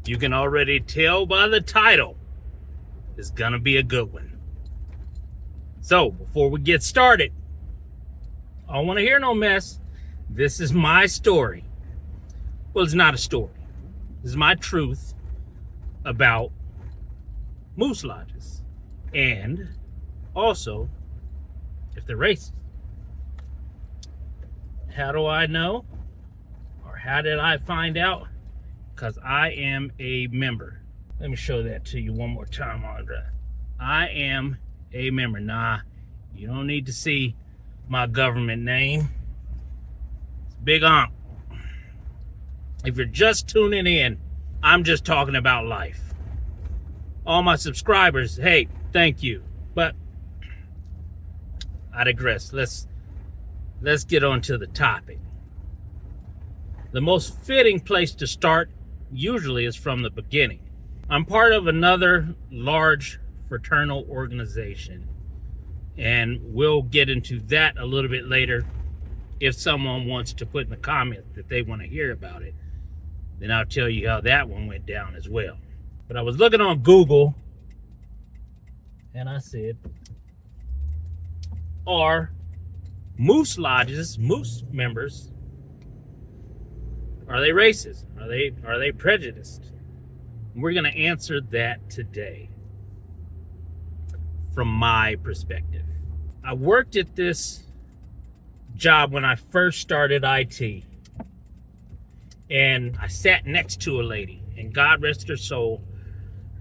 You can already tell by the title, it's gonna be a good one. So, before we get started, I don't want to hear no mess. This is my story. Well, it's not a story. This is my truth about moose lodges. And also, if they're racist. How do I know? Or how did I find out? Because I am a member. Let me show that to you one more time, Andra. I am a member. Nah, you don't need to see my government name. It's Big Onk. If you're just tuning in, I'm just talking about life. All my subscribers, hey, thank you. But I digress. Let's get on to the topic. The most fitting place to start usually is from the beginning. I'm part of another large fraternal organization, and we'll get into that a little bit later. If someone wants to put in the comments that they want to hear about it, then I'll tell you how that one went down as well. But I was looking on Google, and I said, are moose lodges, moose members, are they racist? Are they prejudiced? We're going to answer that today from my perspective. I worked at this job when I first started IT, and I sat next to a lady, and God rest her soul.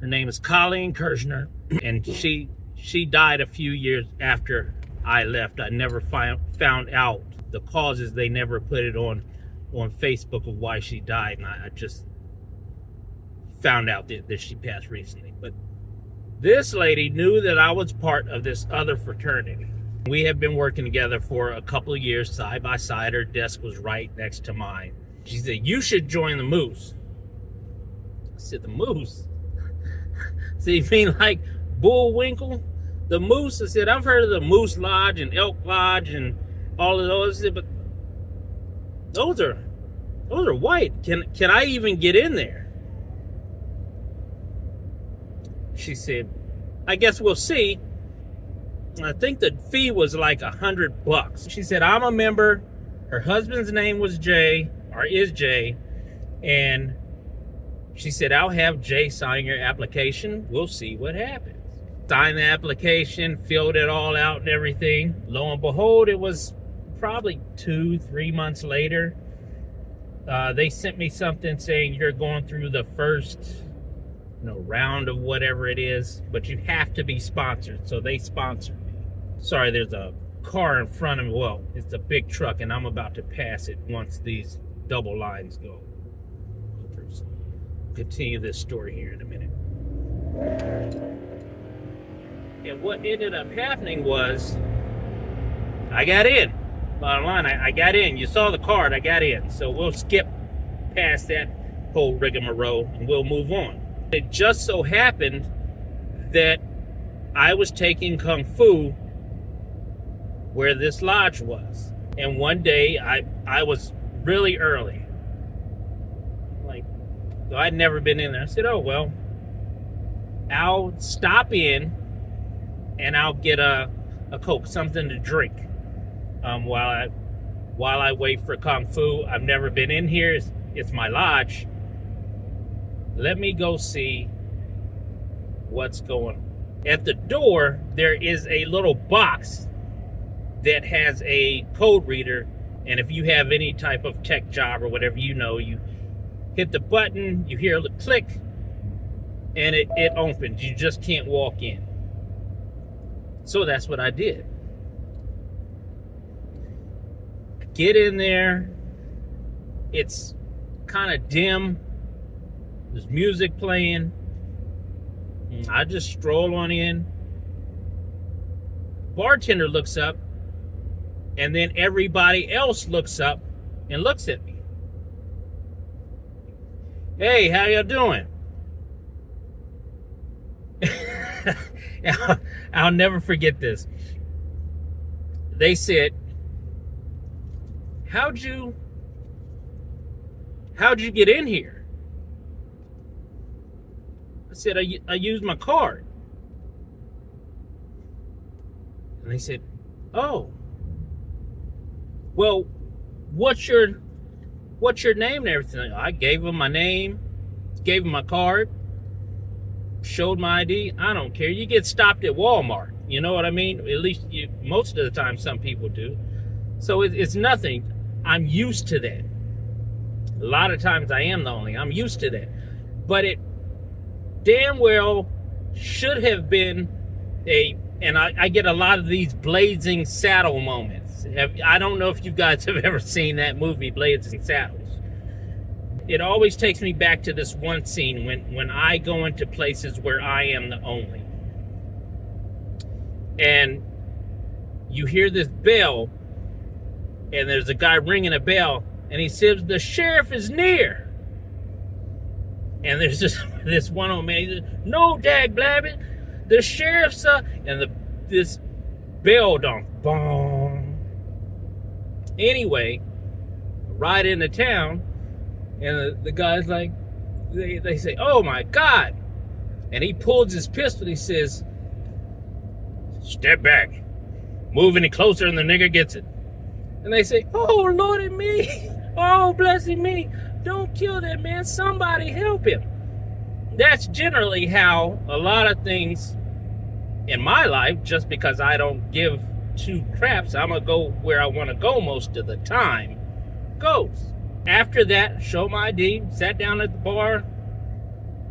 Her name is Colleen Kirshner, and she died a few years after I left. I never found out the causes. They never put it on Facebook of why she died, and I just found out that she passed recently. But this lady knew that I was part of this other fraternity. We have been working together for a couple of years, side by side. Her desk was right next to mine. She said, you should join the Moose. I said, the Moose? So you mean like Bullwinkle? The Moose? I said, I've heard of the Moose Lodge and Elk Lodge and all of those. I said, but those are white. Can I even get in there? She said, I guess we'll see. I think the fee was like $100. She said, I'm a member. Her husband's name was Jay, or is Jay. And she said, I'll have Jay sign your application. We'll see what happens. Signed the application, filled it all out and everything. Lo and behold, it was probably 2-3 months later. They sent me something saying you're going through the first round of whatever it is, but you have to be sponsored. So they sponsored me. Sorry, there's a car in front of me. Well, it's a big truck, and I'm about to pass it once these double lines go. Continue this story here in a minute. And what ended up happening was I got in. Bottom line, I got in. You saw the card, I got in. So we'll skip past that whole rigmarole and we'll move on. It just so happened that I was taking Kung Fu where this lodge was. And one day I was really early. Like, I'd never been in there. I said, oh, well, I'll stop in and I'll get a Coke, something to drink while I wait for Kung Fu. I've never been in here. It's my lodge. Let me go see what's going on. At the door, there is a little box that has a code reader. And if you have any type of tech job or whatever, you hit the button, you hear the click, and it opens. You just can't walk in. So that's what I did. I get in there. It's kind of dim. There's music playing. I just stroll on in. Bartender looks up, and then everybody else looks up and looks at me. Hey, how y'all doing? I'll never forget this. They said, how'd you get in here? I said, I used my card. And they said, oh, well, what's your name and everything? I gave them my name, gave them my card, showed my ID. I don't care. You get stopped at Walmart. You know what I mean? At least most of the time, some people do. So it's nothing. I'm used to that. A lot of times I am the only. I'm used to that. But it damn well should have been and I get a lot of these Blazing Saddle moments. I don't know if you guys have ever seen that movie, Blazing Saddles. It always takes me back to this one scene when I go into places where I am the only. And you hear this bell, and there's a guy ringing a bell, and he says, the sheriff is near. And there's this one old man, he says, no, dag blabbing, the sheriff's and this bell don't bong. Anyway, right into town, and the guy's like, they say, oh my God. And he pulls his pistol, he says, step back. Move any closer and the nigger gets it. And they say, oh, Lordy me. Oh, blessing me. Don't kill that man. Somebody help him. That's generally how a lot of things in my life, just because I don't give two craps, I'm going to go where I want to go most of the time, goes. After that, show my ID, sat down at the bar,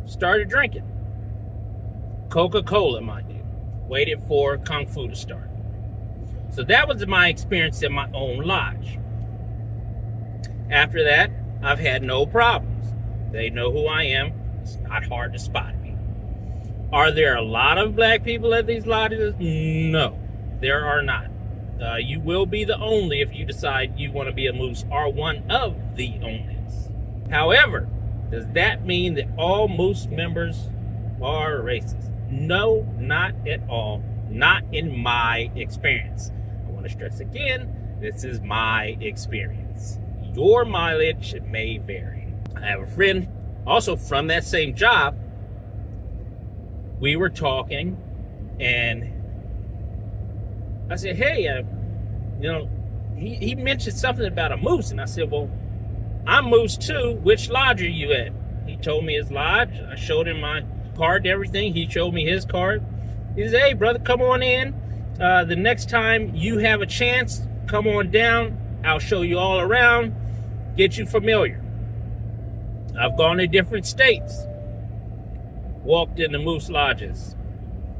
started drinking. Coca-Cola, mind you. Waited for Kung Fu to start. So that was my experience in my own lodge. After that, I've had no problems. They know who I am. It's not hard to spot me. Are there a lot of black people at these lodges? No, there are not. You will be the only if you decide you want to be a moose, or one of the onlys. However, does that mean that all moose members are racist? No, not at all. Not in my experience. I want to stress again, this is my experience. Your mileage may vary. I have a friend also from that same job. We were talking, and I said, hey, he mentioned something about a moose. And I said, well, I'm moose too. Which lodge are you at? He told me his lodge. I showed him my card and everything. He showed me his card. He said, hey, brother, come on in. The next time you have a chance, come on down. I'll show you all around, get you familiar. I've gone to different states, walked into moose lodges,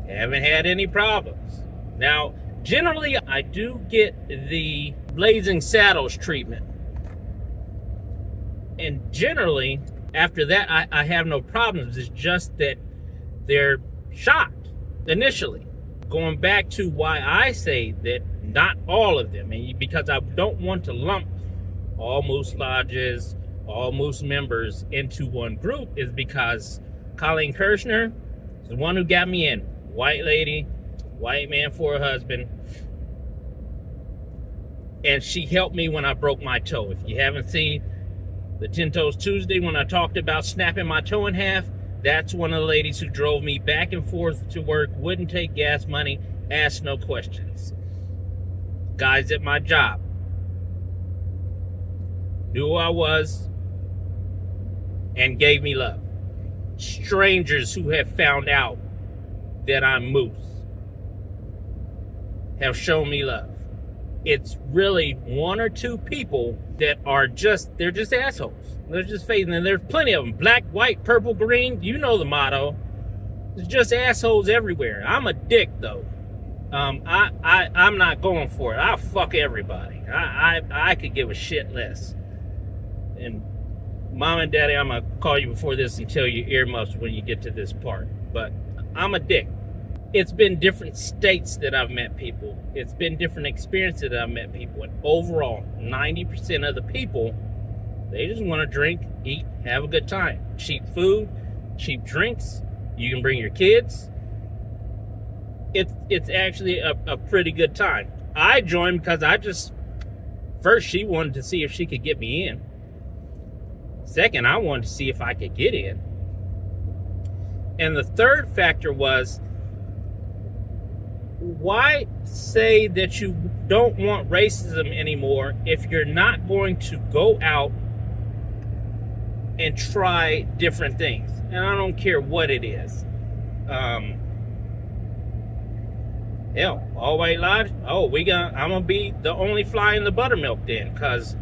haven't had any problems. Now, generally, I do get the Blazing Saddles treatment. And generally, after that, I have no problems. It's just that they're shocked initially. Going back to why I say that not all of them, and because I don't want to lump all moose lodges, all moose members into one group, is because Colleen Kirshner is the one who got me in. White lady, white man for a husband. And she helped me when I broke my toe. If you haven't seen the 10 Toes Tuesday when I talked about snapping my toe in half, that's one of the ladies who drove me back and forth to work, wouldn't take gas money, asked no questions. Guys at my job knew who I was and gave me love. Strangers who have found out that I'm moose have shown me love. It's really one or two people that are they're just assholes. They're just fading, and there's plenty of them. Black, white, purple, green, you know the motto. There's just assholes everywhere. I'm a dick, though. I'm not going for it. I'll fuck everybody. I could give a shit less. And Mom and Daddy, I'm going to call you before this and tell you earmuffs when you get to this part. But I'm a dick. It's been different states that I've met people. It's been different experiences that I've met people. And overall, 90% of the people, they just want to drink, eat, have a good time. Cheap food, cheap drinks. You can bring your kids. It's actually a pretty good time. I joined because first she wanted to see if she could get me in. Second, I wanted to see if I could get in. And the third factor was, why say that you don't want racism anymore if you're not going to go out and try different things? And I don't care what it is. Hell, all white lodge. Oh, I'm gonna be the only fly in the buttermilk then, because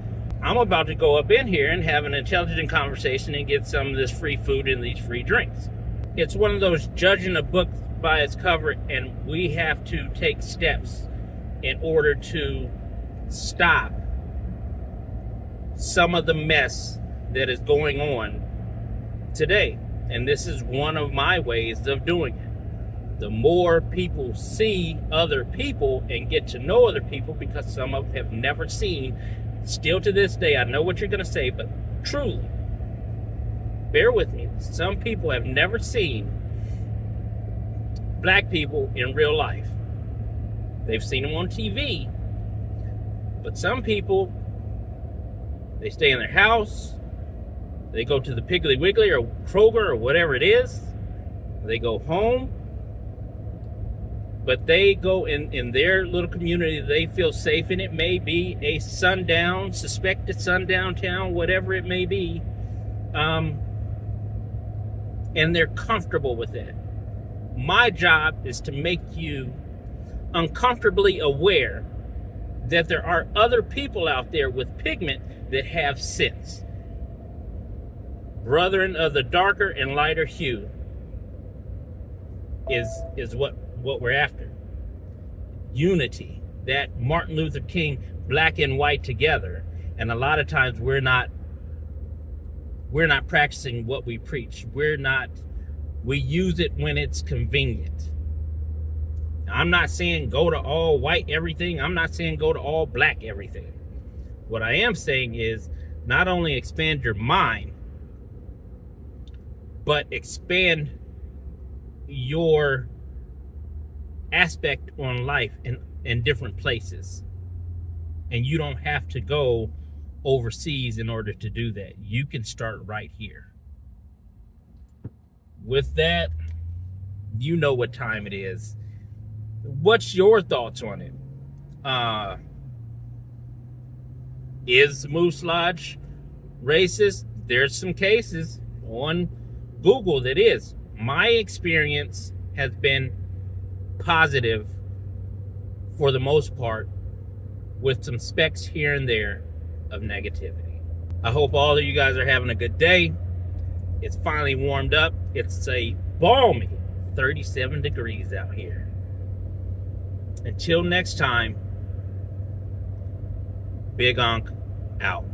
I'm about to go up in here and have an intelligent conversation and get some of this free food and these free drinks. It's one of those judging a book by its cover, and we have to take steps in order to stop some of the mess that is going on today. And this is one of my ways of doing it. The more people see other people and get to know other people, because some of them have never seen, still to this day, I know what you're going to say, but truly, bear with me, some people have never seen black people in real life. They've seen them on TV, but some people, they stay in their house, they go to the Piggly Wiggly or Kroger or whatever it is, they go home, but they go in their little community, they feel safe, and it may be a suspected sundown town, whatever it may be, and they're comfortable with that. My job is to make you uncomfortably aware that there are other people out there with pigment that have sense. Brethren of the darker and lighter hue is what we're after. Unity, that Martin Luther King, black and white together. And a lot of times we're not practicing what we preach. We use it when it's convenient. I'm not saying go to all white everything. I'm not saying go to all black everything. What I am saying is not only expand your mind, but expand your aspect on life in different places. And you don't have to go overseas in order to do that. You can start right here. With that, you know what time it is. What's your thoughts on it? Is Moose Lodge racist? There's some cases on Google that is. My experience has been positive for the most part, with some specks here and there of negativity. I hope all of you guys are having a good day. It's finally warmed up. It's a balmy 37 degrees out here. Until next time, Big Unc out.